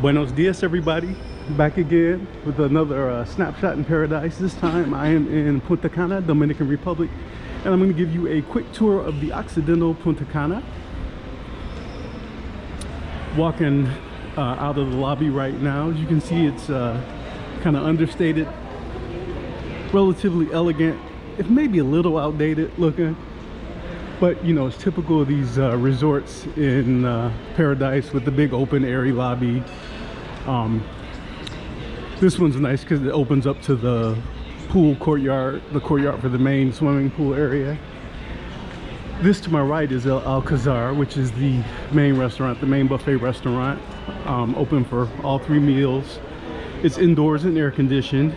Buenos dias, everybody. Back again with another snapshot in paradise. This time I am in Punta Cana, Dominican Republic, and I'm going to give you a quick tour of the Occidental Punta Cana. Walking out of the lobby right now. As you can see, it's kind of understated, relatively elegant. It may be a little outdated looking, but you know, it's typical of these resorts in paradise with the big open airy lobby. This one's nice because it opens up to the pool courtyard, the courtyard for the main swimming pool area. This to my right is El Alcazar, which is the main restaurant, the main buffet restaurant, open for all 3 meals. It's indoors and air conditioned.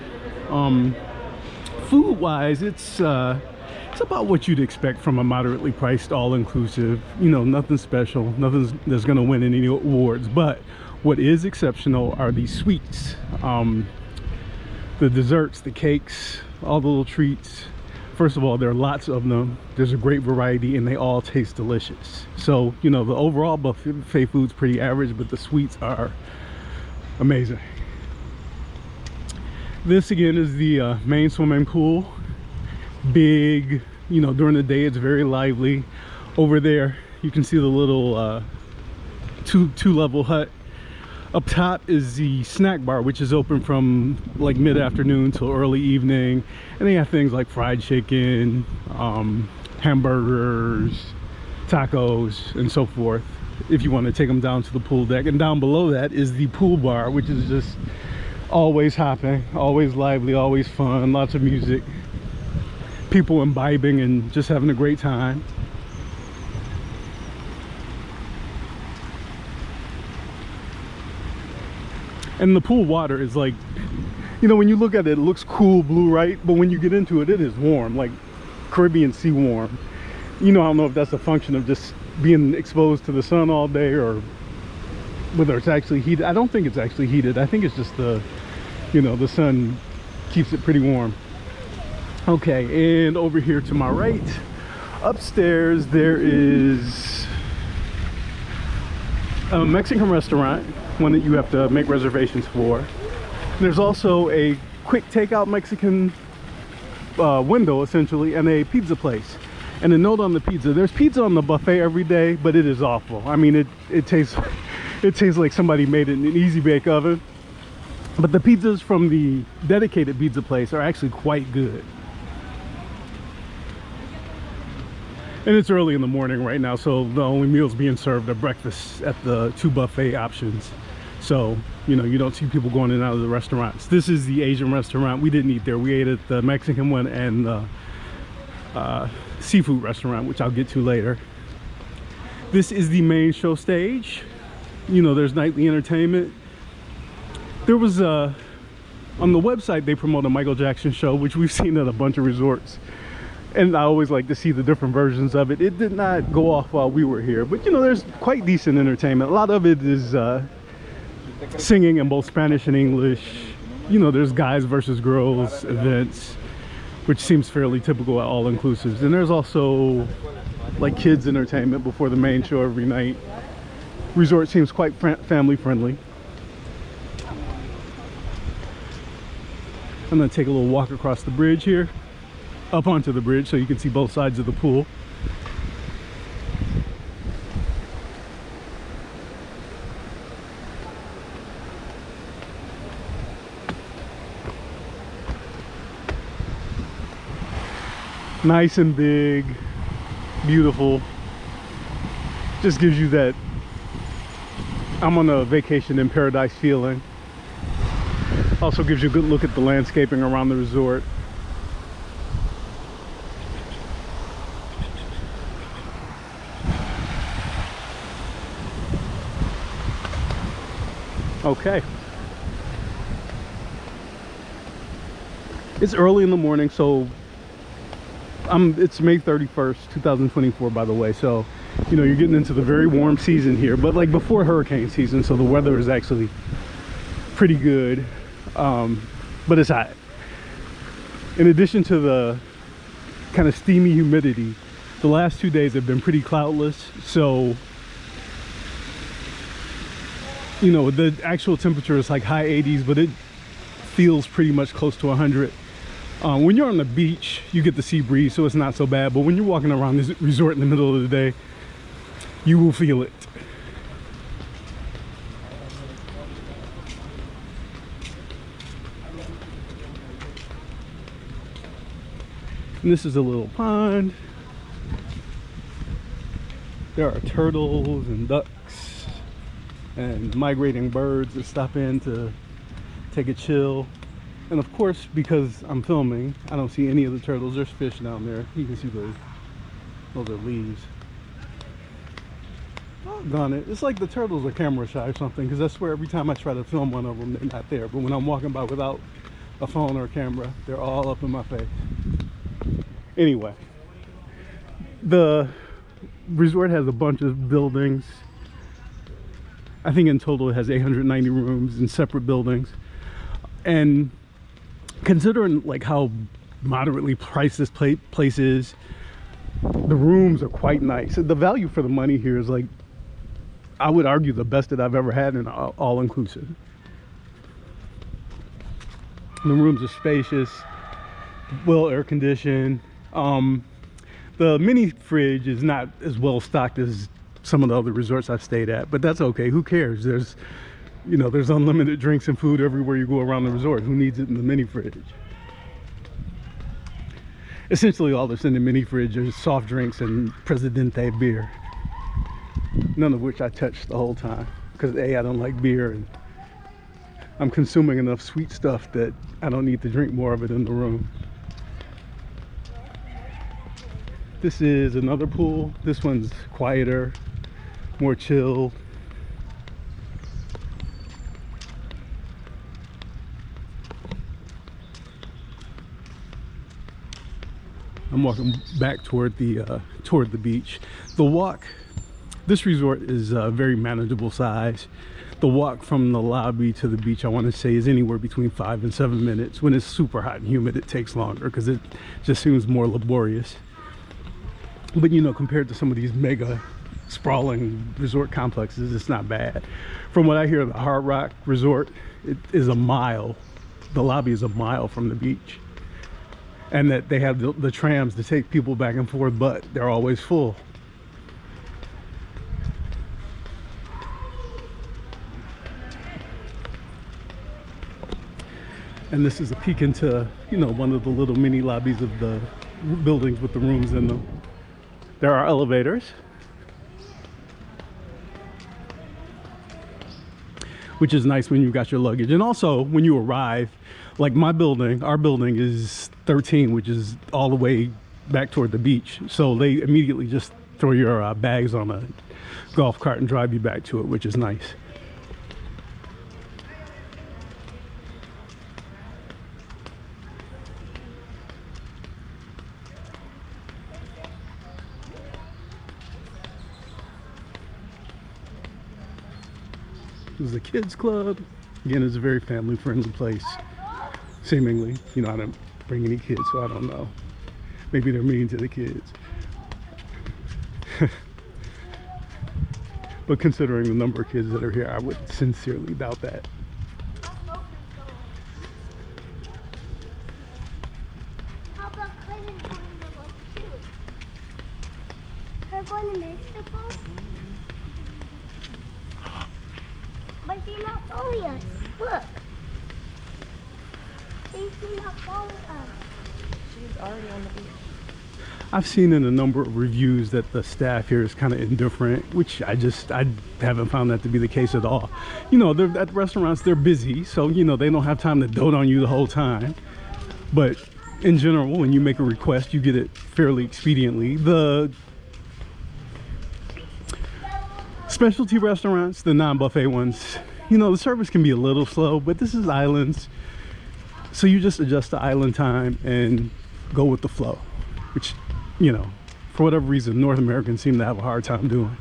Food wise, it's about what you'd expect from a moderately priced all-inclusive. You know, nothing special, nothing that's gonna win any awards, but what is exceptional are these sweets, the desserts, the cakes, all the little treats. First of all, there are lots of them. There's a great variety and they all taste delicious. So, you know, the overall buffet food's pretty average, but the sweets are amazing. This again is the main swimming pool. Big, you know, during the day it's very lively. Over there you can see the little two-level hut. Up top is the snack bar, which is open from like mid-afternoon till early evening, and they have things like fried chicken, hamburgers, tacos, and so forth if you want to take them down to the pool deck. And down below that is the pool bar, which is just always hopping, always lively, always fun, lots of music, people imbibing and just having a great time. And the pool water is like, you know, when you look at it, it looks cool blue, right? But when you get into it, it is warm, like Caribbean sea warm. You know, I don't know if that's a function of just being exposed to the sun all day or whether it's actually heated. I don't think it's actually heated. I think it's just the, you know, the sun keeps it pretty warm. Okay, and over here to my right, upstairs, there is a Mexican restaurant, one that you have to make reservations for. There's also a quick takeout Mexican window, essentially, and a pizza place. And a note on the pizza: there's pizza on the buffet every day, but it is awful. I mean, it tastes like somebody made it in an easy bake oven. But the pizzas from the dedicated pizza place are actually quite good. And it's early in the morning right now, so the only meals being served are breakfast at the 2 buffet options. So, you know, you don't see people going in and out of the restaurants. This is the Asian restaurant. We didn't eat there. We ate at the Mexican one and the seafood restaurant, which I'll get to later. This is the main show stage. You know, there's nightly entertainment. There was on the website, they promote a Michael Jackson show, which we've seen at a bunch of resorts. And I always like to see the different versions of it. It did not go off while we were here, but you know, there's quite decent entertainment. A lot of it is singing in both Spanish and English. You know, there's guys versus girls events, which seems fairly typical at all inclusives. And there's also like kids entertainment before the main show every night. Resort seems quite family friendly. I'm gonna take a little walk across the bridge here, up onto the bridge, so you can see both sides of the pool. Nice and big, beautiful. Just gives you that I'm on a vacation in paradise feeling. Also gives you a good look at the landscaping around the resort. Okay, it's early in the morning, so it's May 31st 2024, by the way, so you know, you're getting into the very warm season here, but like before hurricane season, so the weather is actually pretty good, but it's hot. In addition to the kind of steamy humidity, the last 2 days have been pretty cloudless, so You know, the actual temperature is like high 80s, but it feels pretty much close to 100. When you're on the beach, you get the sea breeze, so it's not so bad. But when you're walking around this resort in the middle of the day, you will feel it. And this is a little pond. There are turtles and ducks and migrating birds that stop in to take a chill. And of course, because I'm filming, I don't see any of the turtles. There's fish down there. You can see those are leaves. Doggone it. It's like the turtles are camera shy or something, because I swear every time I try to film one of them, they're not there. But when I'm walking by without a phone or a camera, they're all up in my face. Anyway, the resort has a bunch of buildings. I think in total it has 890 rooms in separate buildings. And considering like how moderately priced this place is, the rooms are quite nice. The value for the money here is, like, I would argue the best that I've ever had in all-inclusive. The rooms are spacious, well air conditioned. The mini fridge is not as well stocked as some of the other resorts I've stayed at, but that's okay. Who cares? There's unlimited drinks and food everywhere you go around the resort. Who needs it in the mini fridge? Essentially all that's in the mini fridge is soft drinks and Presidente beer, none of which I touched the whole time because A, I don't like beer, and I'm consuming enough sweet stuff that I don't need to drink more of it in the room. This is another pool. This one's quieter, more chilled. I'm walking back toward the beach. The walk, this resort is a very manageable size. The walk from the lobby to the beach, I want to say, is anywhere between 5 and 7 minutes. When it's super hot and humid, it takes longer because it just seems more laborious. But you know, compared to some of these mega sprawling resort complexes, it's not bad. From what I hear, the Hard Rock Resort, it is a mile. The lobby is a mile from the beach. And that they have the trams to take people back and forth, but they're always full. And this is a peek into, you know, one of the little mini lobbies of the buildings with the rooms in them. There are elevators, which is nice when you've got your luggage. And also when you arrive, like my building, our building is 13, which is all the way back toward the beach. So they immediately just throw your bags on a golf cart and drive you back to it, which is nice. This is a kids club. Again, it's a very family friendly place. Seemingly, you know, I don't bring any kids, so I don't know. Maybe they're mean to the kids. But considering the number of kids that are here, I would sincerely doubt that. How about Clayton going to look too? Her going to Mexico? But she's not following us. Look. She's not following us. She's already on the beach. I've seen in a number of reviews that the staff here is kind of indifferent, which I haven't found that to be the case at all. You know, they're at restaurants, they're busy, so you know they don't have time to dote on you the whole time. But in general, when you make a request, you get it fairly expediently. The specialty restaurants, the non-buffet ones, you know, the service can be a little slow, but this is islands, so you just adjust the island time and go with the flow, which, you know, for whatever reason, North Americans seem to have a hard time doing.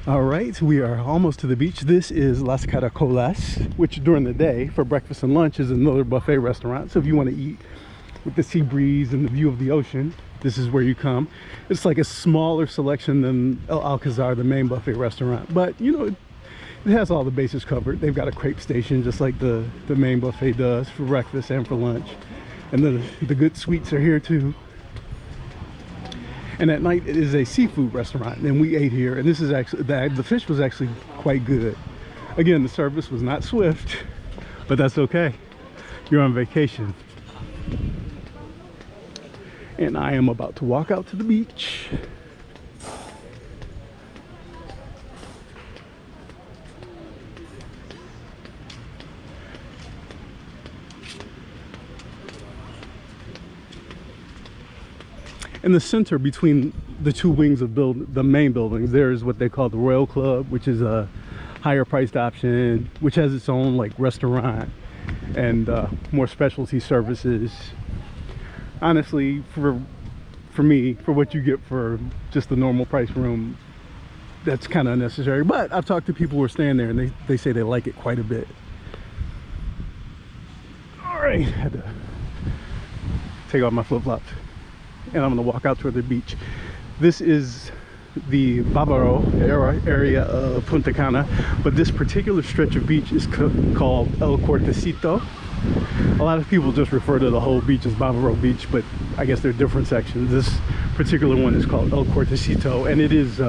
All right, we are almost to the beach. This is Las Caracolas, which during the day for breakfast and lunch is another buffet restaurant. So if you want to eat with the sea breeze and the view of the ocean, this is where you come. It's like a smaller selection than El Alcazar, the main buffet restaurant, but you know, it has all the bases covered. They've got a crepe station just like the main buffet does for breakfast and for lunch, and the good sweets are here too. And at night it is a seafood restaurant, and we ate here, and this is actually the fish was actually quite good. Again, the service was not swift, but that's okay. You're on vacation. And I am about to walk out to the beach. In the center between the two wings of the main buildings, there is what they call the Royal Club, which is a higher priced option, which has its own like restaurant and more specialty services. Honestly, for me, for what you get for just the normal price room, that's kind of unnecessary. But I've talked to people who are staying there, and they say they like it quite a bit. All right, had to take off my flip-flops, and I'm gonna walk out toward the beach. This is the Bávaro area of Punta Cana, but this particular stretch of beach is called El Cortecito. A lot of people just refer to the whole beach as Bávaro Beach, but I guess there are different sections. This particular one is called El Cortecito, and it is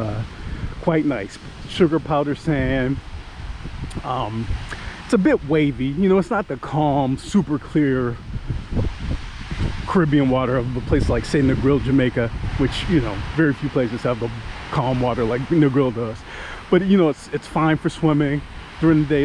quite nice. Sugar powder sand. It's a bit wavy, you know, it's not the calm, super clear Caribbean water of a place like, say, Negril, Jamaica, which, you know, very few places have the calm water like Negril does. But, you know, it's fine for swimming. During the day, it's